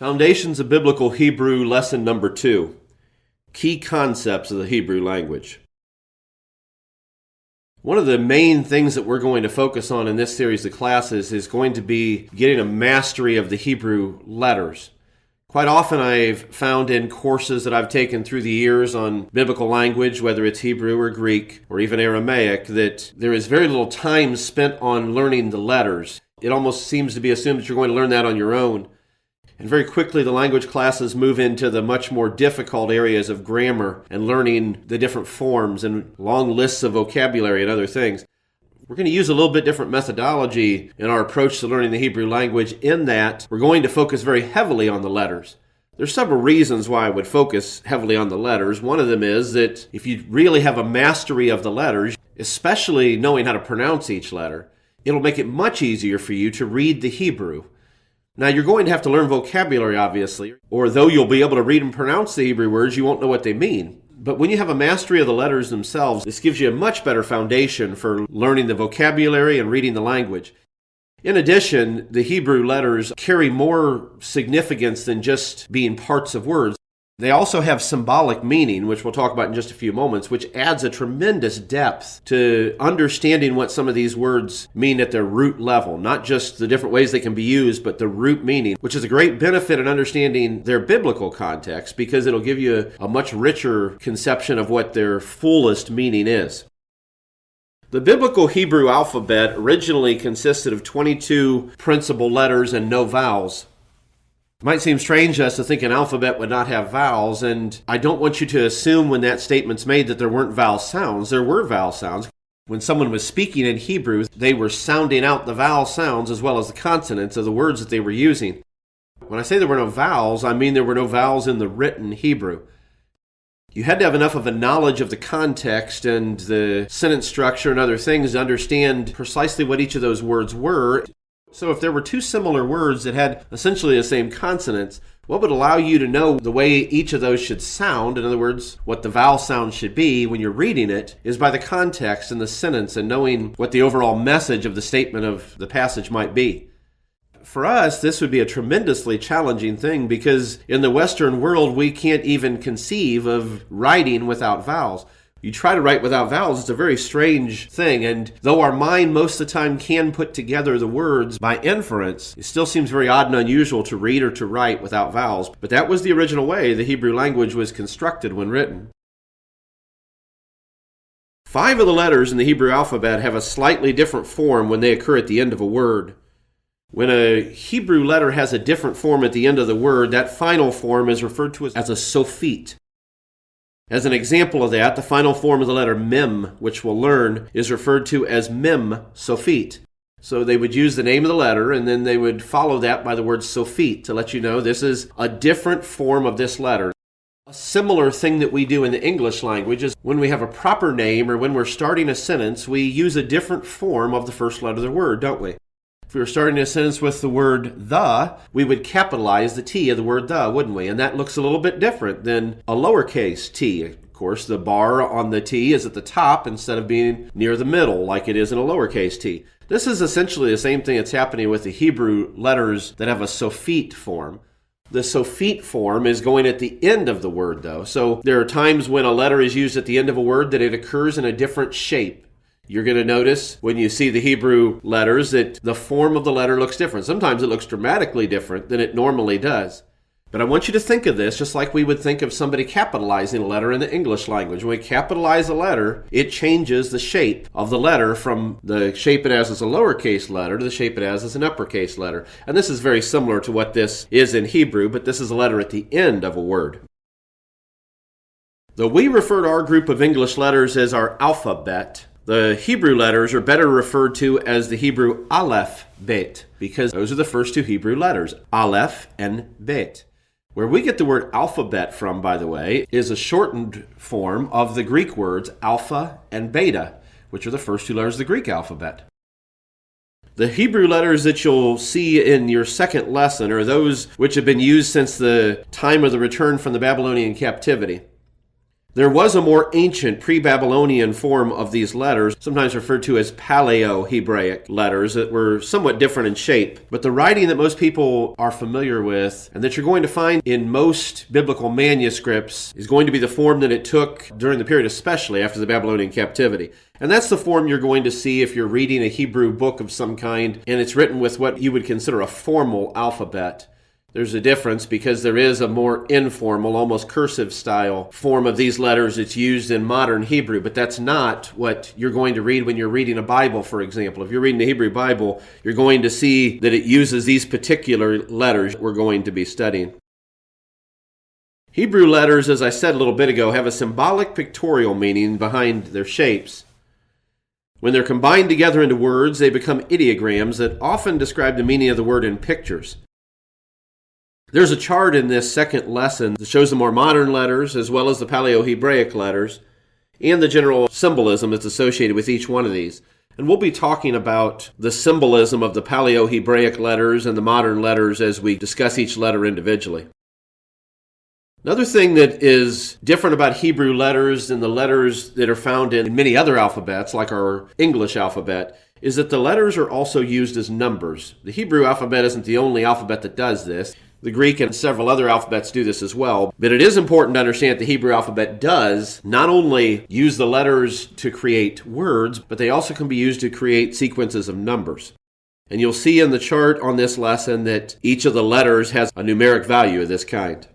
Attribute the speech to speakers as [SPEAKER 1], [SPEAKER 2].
[SPEAKER 1] Foundations of Biblical Hebrew, lesson number 2. Key concepts of the Hebrew language. One of the main things that we're going to focus on in this series of classes is going to be getting a mastery of the Hebrew letters. Quite often I've found in courses that I've taken through the years on biblical language, whether it's Hebrew or Greek or even Aramaic, that there is very little time spent on learning the letters. It almost seems to be assumed that you're going to learn that on your own. And very quickly the language classes move into the much more difficult areas of grammar and learning the different forms and long lists of vocabulary and other things. We're going to use a little bit different methodology in our approach to learning the Hebrew language in that we're going to focus very heavily on the letters. There's several reasons why I would focus heavily on the letters. One of them is that if you really have a mastery of the letters, especially knowing how to pronounce each letter, it'll make it much easier for you to read the Hebrew. Now, you're going to have to learn vocabulary, obviously, or though you'll be able to read and pronounce the Hebrew words, you won't know what they mean. But when you have a mastery of the letters themselves, this gives you a much better foundation for learning the vocabulary and reading the language. In addition, the Hebrew letters carry more significance than just being parts of words. They also have symbolic meaning, which we'll talk about in just a few moments, which adds a tremendous depth to understanding what some of these words mean at their root level. Not just the different ways they can be used, but the root meaning, which is a great benefit in understanding their biblical context because it'll give you a much richer conception of what their fullest meaning is. The biblical Hebrew alphabet originally consisted of 22 principal letters and no vowels. It might seem strange to us to think an alphabet would not have vowels, and I don't want you to assume when that statement's made that there weren't vowel sounds. There were vowel sounds. When someone was speaking in Hebrew, they were sounding out the vowel sounds as well as the consonants of the words that they were using. When I say there were no vowels, I mean there were no vowels in the written Hebrew. You had to have enough of a knowledge of the context and the sentence structure and other things to understand precisely what each of those words were. So if there were two similar words that had essentially the same consonants, what would allow you to know the way each of those should sound, in other words, what the vowel sound should be when you're reading it, is by the context and the sentence and knowing what the overall message of the statement of the passage might be. For us, this would be a tremendously challenging thing because in the Western world, we can't even conceive of writing without vowels. You try to write without vowels, it's a very strange thing, and though our mind most of the time can put together the words by inference, it still seems very odd and unusual to read or to write without vowels. But that was the original way the Hebrew language was constructed when written. 5 of the letters in the Hebrew alphabet have a slightly different form when they occur at the end of a word. When a Hebrew letter has a different form at the end of the word, that final form is referred to as a sophit. As an example of that, the final form of the letter mem, which we'll learn, is referred to as mem sophit. So they would use the name of the letter, and then they would follow that by the word sophit to let you know this is a different form of this letter. A similar thing that we do in the English language is when we have a proper name or when we're starting a sentence, we use a different form of the first letter of the word, don't we? If we were starting a sentence with the word the, we would capitalize the T of the word the, wouldn't we? And that looks a little bit different than a lowercase t. Of course, the bar on the T is at the top instead of being near the middle like it is in a lowercase t. This is essentially the same thing that's happening with the Hebrew letters that have a sophit form. The sophit form is going at the end of the word, though. So there are times when a letter is used at the end of a word that it occurs in a different shape. You're going to notice when you see the Hebrew letters that the form of the letter looks different. Sometimes it looks dramatically different than it normally does. But I want you to think of this just like we would think of somebody capitalizing a letter in the English language. When we capitalize a letter, it changes the shape of the letter from the shape it has as a lowercase letter to the shape it has as an uppercase letter. And this is very similar to what this is in Hebrew, but this is a letter at the end of a word. Though we refer to our group of English letters as our alphabet, the Hebrew letters are better referred to as the Hebrew Aleph Bet, because those are the first 2 Hebrew letters, Aleph and Bet. Where we get the word alphabet from, by the way, is a shortened form of the Greek words alpha and beta, which are the first 2 letters of the Greek alphabet. The Hebrew letters that you'll see in your second lesson are those which have been used since the time of the return from the Babylonian captivity. There was a more ancient pre-Babylonian form of these letters, sometimes referred to as Paleo-Hebraic letters, that were somewhat different in shape. But the writing that most people are familiar with, and that you're going to find in most biblical manuscripts, is going to be the form that it took during the period, especially after the Babylonian captivity. And that's the form you're going to see if you're reading a Hebrew book of some kind, and it's written with what you would consider a formal alphabet. There's a difference because there is a more informal, almost cursive style form of these letters that's used in modern Hebrew, but that's not what you're going to read when you're reading a Bible, for example. If you're reading the Hebrew Bible, you're going to see that it uses these particular letters we're going to be studying. Hebrew letters, as I said a little bit ago, have a symbolic pictorial meaning behind their shapes. When they're combined together into words, they become ideograms that often describe the meaning of the word in pictures. There's a chart in this second lesson that shows the more modern letters as well as the Paleo-Hebraic letters and the general symbolism that's associated with each one of these. And we'll be talking about the symbolism of the Paleo-Hebraic letters and the modern letters as we discuss each letter individually. Another thing that is different about Hebrew letters than the letters that are found in many other alphabets, like our English alphabet, is that the letters are also used as numbers. The Hebrew alphabet isn't the only alphabet that does this. The Greek and several other alphabets do this as well. But it is important to understand that the Hebrew alphabet does not only use the letters to create words, but they also can be used to create sequences of numbers. And you'll see in the chart on this lesson that each of the letters has a numeric value of this kind.